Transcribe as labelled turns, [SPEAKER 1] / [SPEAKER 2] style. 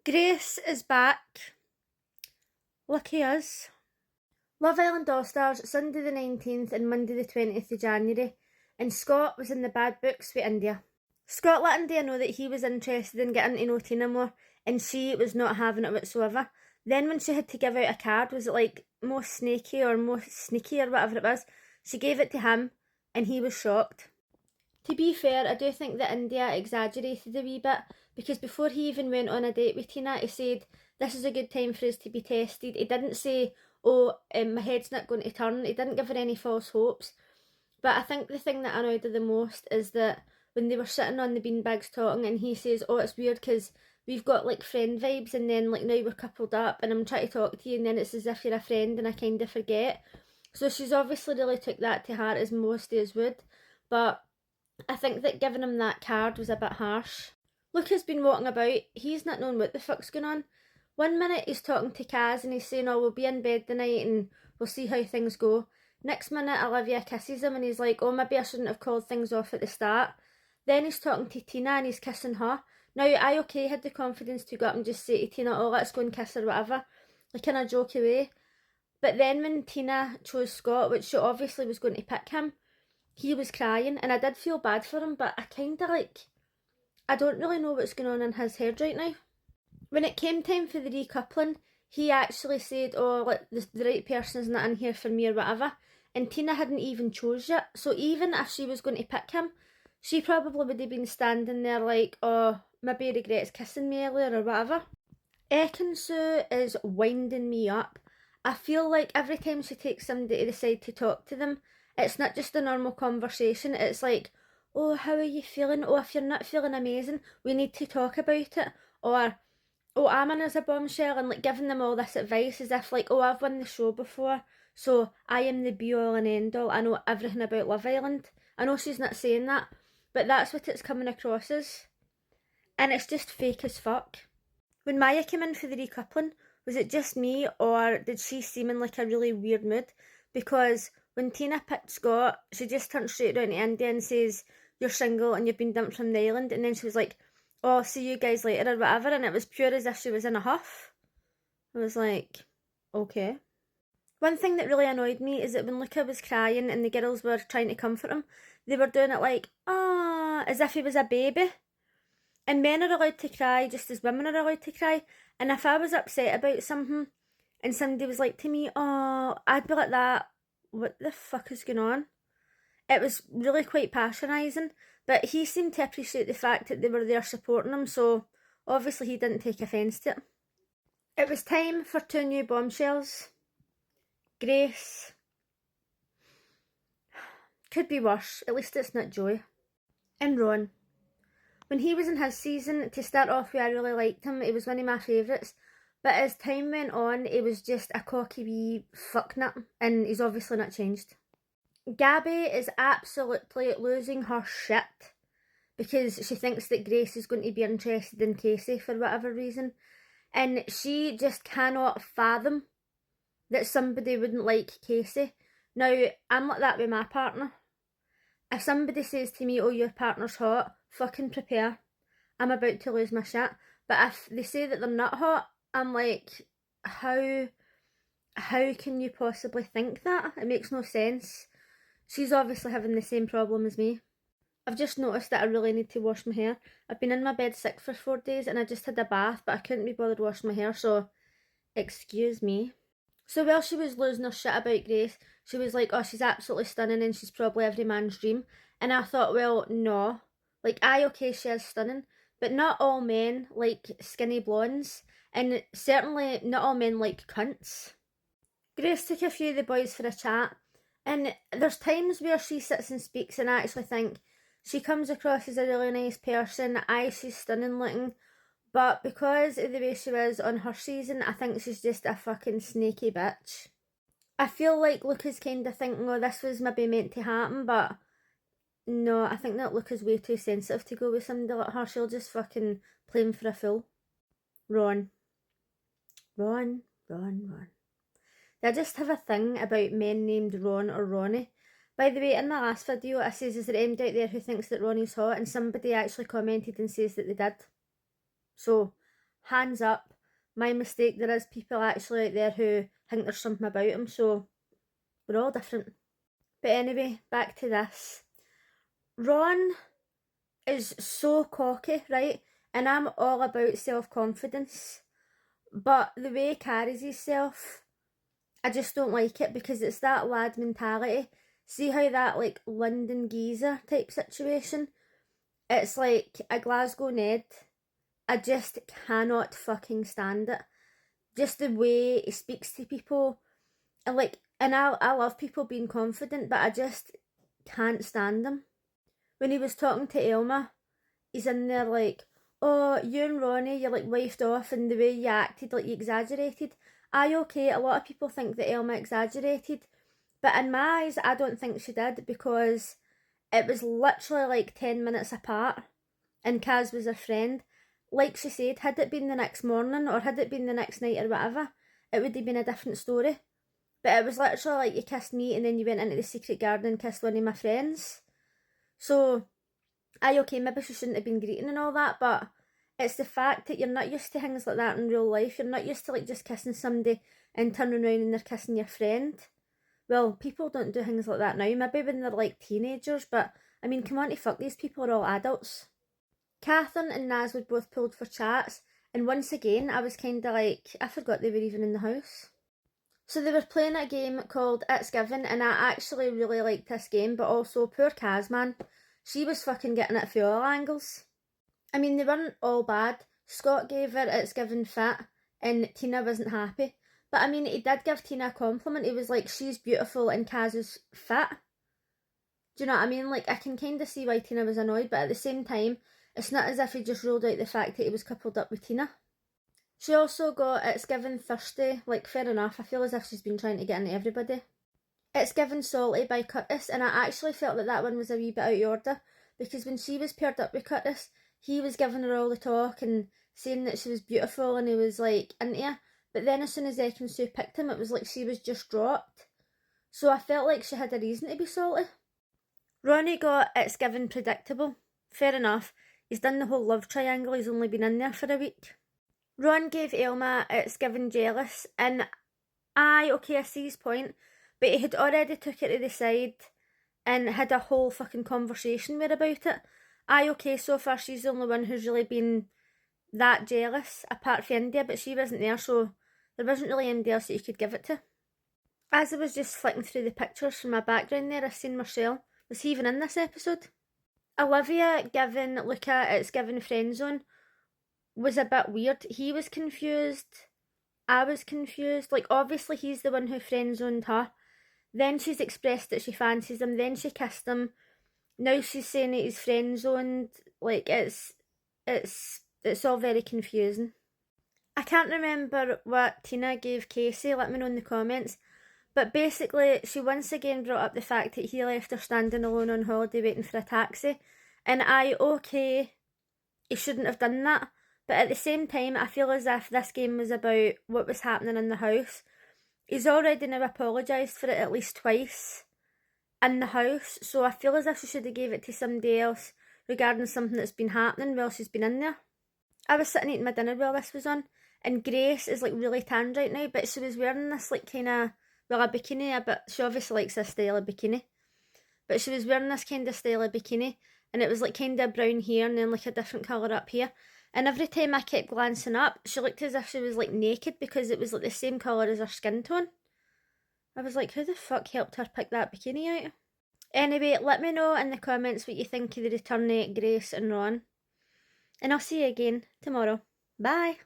[SPEAKER 1] Grace is back. Lucky us. Love Island All Stars, Sunday the 19th and Monday the 20th of January, and Scott was in the bad books with India. Scott let India know that he was interested in getting to know Tina more, and she was not having it whatsoever. Then when she had to give out a card, was it like most snaky or most sneaky or whatever it was, she gave it to him, and he was shocked. To be fair, I do think that India exaggerated a wee bit, because before he even went on a date with Tina, he said, this is a good time for us to be tested. He didn't say, my head's not going to turn. He didn't give her any false hopes. But I think the thing that annoyed her the most is that when they were sitting on the beanbags talking and he says, oh, it's weird because we've got like friend vibes and then like now we're coupled up and I'm trying to talk to you and then it's as if you're a friend and I kind of forget. So she's obviously really took that to heart, as most days would. But I think that giving him that card was a bit harsh. Luke has been walking about, he's not knowing what the fuck's going on. One minute he's talking to Kaz and he's saying, oh, we'll be in bed tonight and we'll see how things go. Next minute Olivia kisses him and he's like, oh, maybe I shouldn't have called things off at the start. Then he's talking to Tina and he's kissing her. Now, I had the confidence to go up and just say to Tina, oh, let's go and kiss or whatever, like in a jokey way. But then when Tina chose Scott, which she obviously was going to pick him, he was crying, and I did feel bad for him, but I kind of I don't really know what's going on in his head right now. When it came time for the recoupling, he actually said, oh, like, the right person is not in here for me or whatever, and Tina hadn't even chose yet, so even if she was going to pick him, she probably would have been standing there like, oh, maybe he regrets kissing me earlier or whatever. Ekin-Su is winding me up. I feel like every time she takes somebody to the side to talk to them, it's not just a normal conversation, it's like, oh, how are you feeling? Oh, if you're not feeling amazing, we need to talk about it. Or, oh, Amin is a bombshell, and like giving them all this advice as if like, oh, I've won the show before, so I am the be-all and end-all, I know everything about Love Island. I know she's not saying that, but that's what it's coming across as. And it's just fake as fuck. When Maya came in for the recoupling, was it just me, or did she seem in like a really weird mood? Because when Tina picked Scott, she just turned straight around to India and says, you're single and you've been dumped from the island. And then she was like, oh, see you guys later or whatever. And it was pure as if she was in a huff. I was like, okay. One thing that really annoyed me is that when Luca was crying and the girls were trying to comfort him, they were doing it like, ah, as if he was a baby. And men are allowed to cry just as women are allowed to cry. And if I was upset about something and somebody was like to me, oh, I'd be like that. What the fuck is going on? It was really quite patronising, but he seemed to appreciate the fact that they were there supporting him, so obviously he didn't take offence to it. It was time for two new bombshells. Grace. Could be worse, at least it's not Joey. And Ron. When he was in his season, to start off with, I really liked him. He was one of my favourites. But as time went on, he was just a cocky wee fucknut, and he's obviously not changed. Gabby is absolutely losing her shit because she thinks that Grace is going to be interested in Casey for whatever reason. And she just cannot fathom that somebody wouldn't like Casey. Now, I'm like that with my partner. If somebody says to me, oh, your partner's hot, fucking prepare. I'm about to lose my shit. But if they say that they're not hot, I'm like, how can you possibly think that? It makes no sense. She's obviously having the same problem as me. I've just noticed that I really need to wash my hair. I've been in my bed sick for 4 days and I just had a bath, but I couldn't be bothered washing my hair, so excuse me. So while she was losing her shit about Grace, she was like, oh, she's absolutely stunning and she's probably every man's dream. And I thought, well, no. Like, okay, she is stunning, but not all men like skinny blondes, and certainly not all men like cunts. Grace took a few of the boys for a chat, and there's times where she sits and speaks and I actually think she comes across as a really nice person. Aye, she's stunning looking, but because of the way she was on her season, I think she's just a fucking snaky bitch. I feel like Luca's kind of thinking, oh, this was maybe meant to happen, but no, I think that Luca's way too sensitive to go with somebody like her. She'll just fucking play him for a fool. Ron. I just have a thing about men named Ron or Ronnie. By the way, in the last video, I says, is there anybody out there who thinks that Ronnie's hot? And somebody actually commented and says that they did. So, hands up, my mistake, there is people actually out there who think there's something about them, so we're all different. But anyway, back to this. Ron is so cocky, right? And I'm all about self-confidence. But the way he carries himself, I just don't like it, because it's that lad mentality. See how that like London geezer type situation? It's like a Glasgow Ned. I just cannot fucking stand it. Just the way he speaks to people. And I love people being confident, but I just can't stand them. When he was talking to Elma, he's in there like, oh, you and Ronnie, you're like wifed off, and the way you acted, like you exaggerated. Okay, a lot of people think that Elma exaggerated, but in my eyes, I don't think she did, because it was literally like 10 minutes apart, and Kaz was her friend. Like she said, had it been the next morning, or had it been the next night or whatever, it would have been a different story. But it was literally like you kissed me and then you went into the secret garden and kissed one of my friends. So, okay, maybe she shouldn't have been greeting and all that, but it's the fact that you're not used to things like that in real life. You're not used to like just kissing somebody and turning around and they're kissing your friend. Well, people don't do things like that now, maybe when they're like teenagers, but I mean, come on, to fuck, these people are all adults. Catherine and Naz would both pulled for chats, and once again, I was kind of like, I forgot they were even in the house. So they were playing a game called It's Given, and I actually really liked this game, but also poor Kaz, man. She was fucking getting it through all angles. I mean, they weren't all bad. Scott gave her It's Given fit, and Tina wasn't happy. But I mean, he did give Tina a compliment. He was like, she's beautiful and Kaz is fit. Do you know what I mean? Like, I can kind of see why Tina was annoyed, but at the same time, it's not as if he just ruled out the fact that he was coupled up with Tina. She also got It's Given Thirsty, like fair enough, I feel as if she's been trying to get into everybody. It's Given Salty by Curtis, and I actually felt that one was a wee bit out of order, because when she was paired up with Curtis, he was giving her all the talk and saying that she was beautiful and he was like into her, but then as soon as Sue picked him, it was like she was just dropped. So I felt like she had a reason to be salty. Ronnie got It's Given Predictable. Fair enough, he's done the whole love triangle, he's only been in there for a week. Ron gave Elma It's Given Jealous, and okay, I see his point, but he had already took her to the side and had a whole fucking conversation with her about it. Okay, so far she's the only one who's really been that jealous, apart from India, but she wasn't there, so there wasn't really anybody else that you could give it to. As I was just flicking through the pictures from my background there, I seen Marcel. Was he even in this episode? Olivia giving Luca It's Given Friendzone was a bit weird. He was confused. I was confused. Like, obviously he's the one who friendzoned her. Then she's expressed that she fancies him. Then she kissed him. Now she's saying that he's friendzoned. Like, it's all very confusing. I can't remember what Tina gave Casey. Let me know in the comments. But basically, she once again brought up the fact that he left her standing alone on holiday waiting for a taxi. And okay, he shouldn't have done that. But at the same time, I feel as if this game was about what was happening in the house. He's already now apologised for it at least twice in the house. So I feel as if she should have gave it to somebody else regarding something that's been happening while she's been in there. I was sitting eating my dinner while this was on, and Grace is like really tanned right now, but she was wearing this like kind of, well, a bikini, but she obviously likes this style of bikini. But she was wearing this kind of style of bikini, and it was like kind of brown hair and then like a different colour up here. And every time I kept glancing up, she looked as if she was like naked, because it was like the same colour as her skin tone. I was like, who the fuck helped her pick that bikini out? Anyway, let me know in the comments what you think of the return of Grace and Ron. And I'll see you again tomorrow. Bye!